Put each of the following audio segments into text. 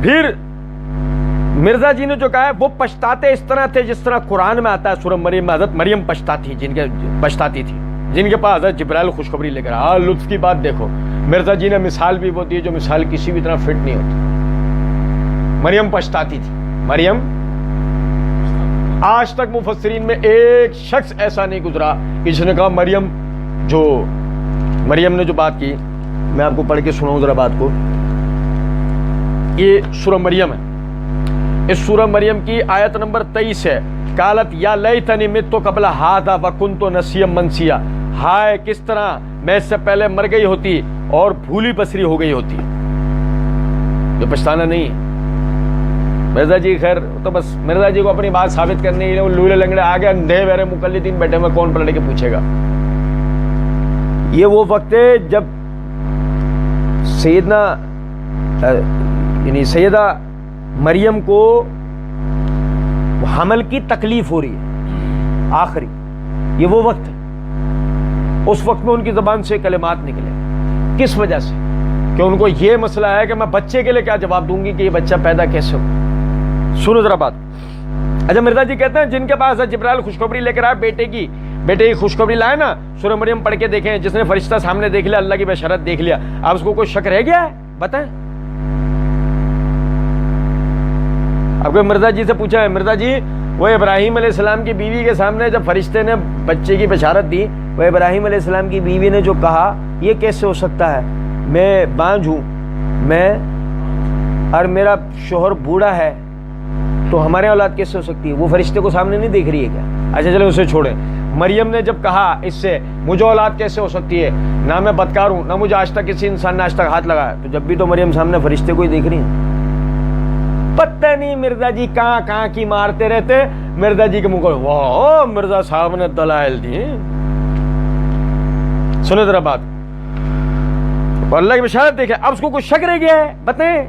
پھر مرزا جی نے جو کہا ہے وہ پچھتاتے اس طرح تھے جس طرح قرآن میں آتا ہے سورہ مریم میں حضرت مریم پچھتاتی تھی جن کے پاس حضرت جبرائیل خوشخبری لے کر آیا. لطف کی بات دیکھو, مرزا جی نے مثال بھی وہ دی جو مثال کسی بھی طرح فٹ نہیں ہوتی. مریم پچھتاتی تھی. مریم, آج تک مفسرین میں ایک شخص ایسا نہیں گزرا جس نے کہا مریم نے جو بات کی, میں آپ کو پڑھ کے سناؤں ذرا بات کو. یہ سورہ مریم ہے. اس سورہ مریم کی آیت نمبر 23 ہے. قالت یا لیتنی مت قبل ھذا وکنت نسیا منسیا. ہائے کس طرح میں اس سے پہلے مر گئی ہوتی اور بھولی بسری ہو گئی ہوتی. جو پچھتانا نہیں ہے. مرزا جی خیر تو بس مرزا جی کو اپنی بات ثابت کرنے کے لیے وہ لولے لنگڑے آگے اندھے بہرے مقلدین بیٹھے میں کون پلٹ کے پوچھے گا. یہ وہ وقت ہے جب سیدہ مریم کو حمل کی تکلیف ہو رہی ہے آخری. یہ وہ وقت ہے. اس وقت میں ان کی زبان سے کلمات نکلے. کس وجہ سے؟ کہ ان کو یہ مسئلہ ہے کہ میں بچے کے لیے کیا جواب دوں گی کہ یہ بچہ پیدا کیسے ہو. سنو ذرا بات. اچھا, مرزا جی کہتے ہیں جن کے پاس جبرائیل خوشخبری لے کر آئے بیٹے کی خوشخبری لائے نا, سورہ مریم پڑھ کے دیکھیں. جس نے فرشتہ سامنے دیکھ لیا, اللہ کی بشارت دیکھ لیا, اب اس کو کوئی شک رہ گیا ہے؟ بتائیں. اب کوئی مرزا جی سے پوچھا ہے, مرزا جی وہ ابراہیم علیہ السلام کی بیوی کے سامنے جب فرشتے نے بچے کی بشارت دی, وہ ابراہیم علیہ السلام کی بیوی نے جو کہا یہ کیسے ہو سکتا ہے, میں بانجھ ہوں, میں اور میرا شوہر بوڑھا ہے, تو ہمارے اولاد کیسے ہو سکتی ہے؟ وہ فرشتے کو سامنے نہیں دیکھ رہی ہے کیا؟ اچھا چلے اسے چھوڑیں. مریم نے جب کہا اس سے مجھے اولاد کیسے ہو سکتی ہے, نہ میں بدکار ہوں, نہ مجھے آج تک کسی انسان نے آج تک ہاتھ لگایا, تو جب بھی تو مریم سامنے فرشتے کو ہی دیکھ رہی ہیں. پتہ نہیں مرزا جی کہاں کی مارتے رہتے. مرزا جی کے منہ کو واہ مرزا صاحب نے دلائل دی. سنو ذرا بات. اللہ کی بشارت دیکھیں. اب اس کو کچھ شک رہ گیا ہے, بتائیں.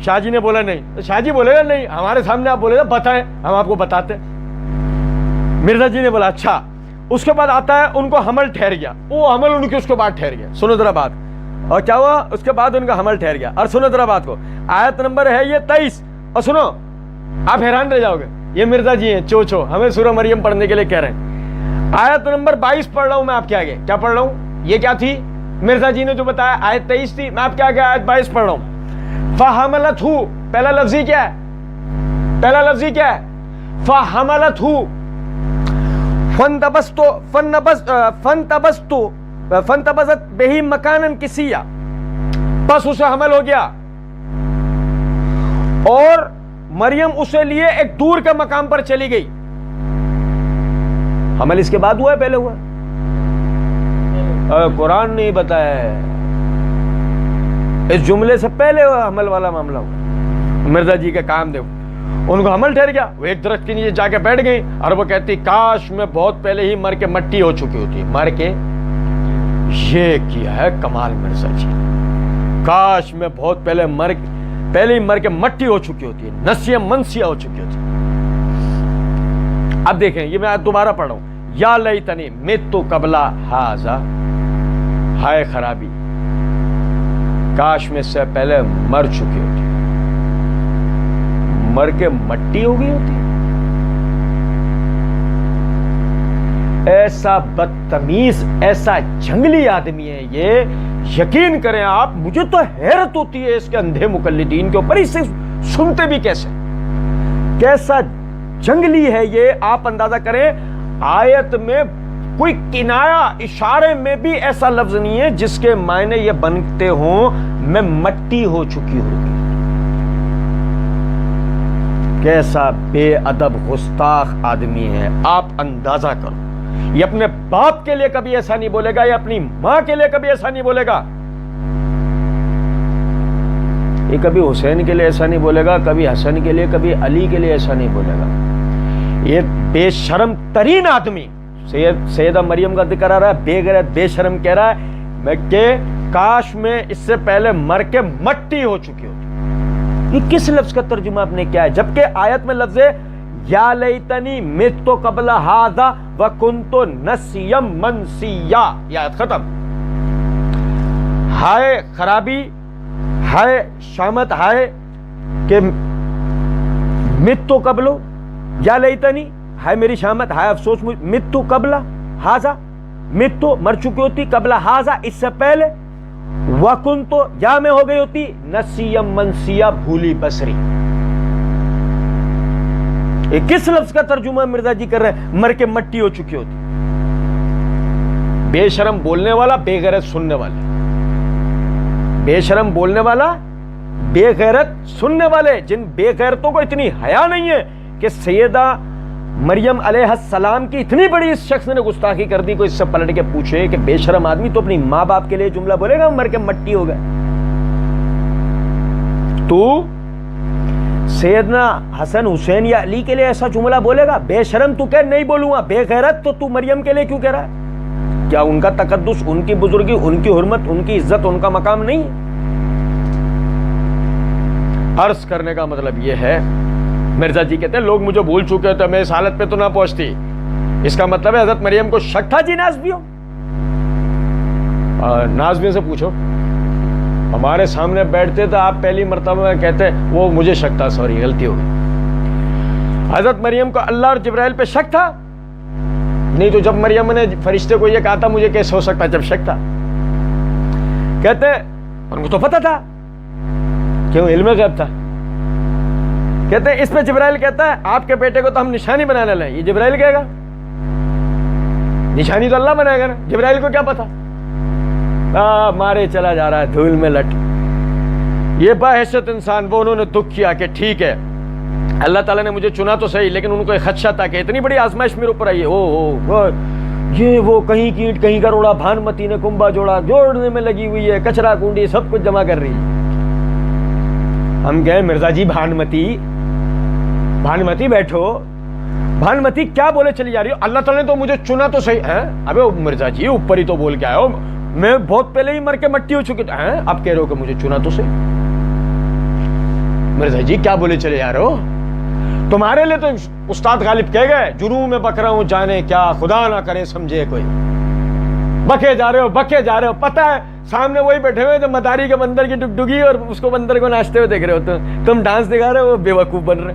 شاہ جی نے بولا نہیں. شاہ جی بولے گا نہیں, ہمارے سامنے آپ بولے گا بتائیں, ہم آپ کو بتاتے. مرزا جی نے بولا اچھا. اس کے بعد آتا ہے ان کو حمل ٹھہر گیا. وہ حمل ان کے اس کے بعد ٹھہر گیا. سنو ذرا بات. اور کیا ہوا؟ اس کے بعد ان کا حمل ٹھہر گیا. اور سنو ذرا بات کو. آیت نمبر ہے یہ 23. اور سنو, آپ حیران رہ جاؤ گے. یہ مرزا جی ہیں چو ہمیں سورہ مریم پڑھنے کے لیے کہہ رہے ہیں. آیت نمبر 22 پڑھ رہا ہوں میں آپ کے آگے. کیا پڑھ رہا ہوں؟ یہ کیا تھی؟ مرزا جی نے جو بتایا آیت 23 تھی, میں آپ کے آگے آیت 22 پڑھ رہا ہوں. فَحَمَلَتْهُ, پہلا لفظی کیا ہے؟ فَحَمَلَتْهُ فَانْتَبَذَتْ بِهِ مَكَانًا قِصِيًّا. بس اسے حمل ہو گیا اور مریم اسے لیے ایک دور کے مقام پر چلی گئی. حمل اس کے بعد ہوا ہے پہلے ہوا ہے؟ قرآن نہیں بتایا ہے. اس جملے سے پہلے حمل والا معاملہ ہوا. مرزا جی کا کام دیکھو. ان کو حمل ٹھہر گیا, وہ ایک درخت کے نیچے جا کے بیٹھ گئی اور وہ کہتی کاش میں بہت پہلے ہی مر کے مٹی ہو چکی ہوتی. مر کے, یہ کیا ہے کمال مرزا جی. کاش میں بہت پہلے ہی مر کے مٹی ہو چکی ہوتی ہے, نسیہ منسیہ ہو چکی ہوتی ہے. اب دیکھیں یہ میں دوبارہ پڑھ رہا ہوں. یا لیتنی مت قبل ھذا, ہائے خرابی, کاش میں سے پہلے مر چکی ہوتی, مر کے مٹی ہو گئی ہوتی. ایسا بدتمیز, ایسا جنگلی آدمی ہے یہ. یقین کریں آپ, مجھے تو حیرت ہوتی ہے اس کے اندھے مقلدین کے اوپر. اسے سنتے بھی کیسے, کیسا جنگلی ہے یہ. آپ اندازہ کریں آیت میں کوئی کنایا اشارے میں بھی ایسا لفظ نہیں ہے جس کے معنی یہ بنتے ہوں میں مٹی ہو چکی ہوگی. کیسا بے ادب گستاخ آدمی ہے. آپ اندازہ کرو, یہ اپنے باپ کے لیے کبھی ایسا نہیں بولے گا, یہ اپنی ماں کے لیے کبھی ایسا نہیں بولے گا, یہ کبھی حسین کے لیے ایسا نہیں بولے گا, کبھی حسن کے لیے, کبھی علی کے لیے ایسا نہیں بولے گا. یہ بے شرم ترین آدمی. سیدہ مریم کا ذکر آ رہا ہے, بے غیرت بے شرم کہہ رہا ہے میں کہ کاش میں اس سے پہلے مر کے مٹی ہو چکی ہوتی. یہ کس لفظ کا ترجمہ آپ نے کیا ہے؟ جبکہ آیت میں لفظ ہے یا لیتنی مت قبل ھذا وکنت نسیا منسیا. یہ آیت ختم. ہائے خرابی, ہائے شامت, ہائے کہ مت قبلو یا لیتنی، ہائے میری شامت، ہائے افسوس، مت قبل ہاذا، مت مر چکی ہوتی، قبل ہاذا اس سے پہلے، وکنت یا میں ہو گئی ہوتی نسیم منسیا بھولی بسری. کس لفظ کا ترجمہ مرزا جی کر رہے ہیں؟ مر کے مٹی ہو چکی ہوتی. بے شرم بولنے والا، بے غیرت سننے والے. بے شرم بولنے والا، بے غیرت سننے والے. جن بے غیرتوں کو اتنی حیا نہیں ہے کہ سیدہ مریم علیہ السلام کی اتنی بڑی اس شخص نے گستاخی کر دی، کوئی اس سے پلٹ کے پوچھے کہ بے شرم آدمی تو اپنی ماں باپ کے لیے جملہ بولے گا مر کے مٹی ہو گئے؟ تو سیدنا حسن حسین یا علی کے لیے ایسا جملہ بولے گا؟ بے شرم تو کہ نہیں بولوں گا، بے غیرت تو مریم کے لیے کیوں کہہ رہا ہے؟ کیا ان کا تقدس، ان کی بزرگی، ان کی حرمت، ان کی عزت، ان کا مقام نہیں ہے؟ عرض کرنے کا مطلب یہ ہے، مرزا جی کہتے ہیں لوگ مجھے بھول چکے ہوتے، میں اس حالت پہ تو نہ پہنچتی. اس کا مطلب ہے حضرت مریم کو شک تھا جی نازبیوں؟ نازبیوں سے پوچھو، ہمارے سامنے بیٹھتے تھے آپ پہلی مرتبہ کہتے وہ مجھے شک تھا، سوری غلطی ہو گئی. حضرت مریم کو اللہ اور جبرائیل پہ شک تھا؟ نہیں تو جب مریم نے فرشتے کو یہ کہا تھا مجھے کیسے ہو سکتا جب شک تھا؟ کہتے ان کو تو پتا تھا، کیوں علم غیب تھا. کہتے ہیں اس پہ جبرائیل کہتا ہے آپ کے بیٹے کو تو ہم نشانی بنانے لائیں. یہ جبرائیل کہے گا؟ نشانی تو اللہ بنائے گا نا، جبرائیل کو کیا پتا؟ مارے چلا جا رہا ہے دھول میں لٹ. یہ باحثیت انسان وہ انہوں نے دکھ کیا کہ ٹھیک ہے اللہ تعالیٰ نے مجھے چنا تو صحیح، لیکن ان کو ایک خدشہ تھا کہ اتنی بڑی آزمائش میرے اوپر آئی ہے. یہ وہ کہیں کی اینٹ کہیں کا روڑا، بھانمتی نے کنبا جوڑا جوڑنے میں لگی ہوئی ہے، کچرا کنڈی سب کچھ جمع کر رہی ہے. ہم گئے مرزا جی بھانمتی بیٹھو، بھانمتی کیا بولے چلی جا رہی ہو؟ اللہ تعالیٰ نے تو مجھے چنا تو صحیح ہے. ابے مرزا جی اوپر ہی تو بول کے آئے ہو، میں بہت پہلے ہی مر کے مٹی ہو چکی ہیں، اب کہہ رہے ہو کہ مجھے چنا تو صحیح. مرزا جی کیا بولے چلے جا رہے ہو؟ تمہارے لیے تو استاد غالب کہہ گئے جنوں میں بک رہا ہوں جانے کیا، خدا نہ کرے سمجھے کوئی. بکے جا رہے ہو، پتہ ہے سامنے وہی بیٹھے ہوئے جو مداری کے بندر کی ڈگڈگی اور اس کو بندر کو ناچتے ہوئے دیکھ رہے ہو، تم ڈانس دکھا رہے ہو، وہ بے وقوف بن رہے.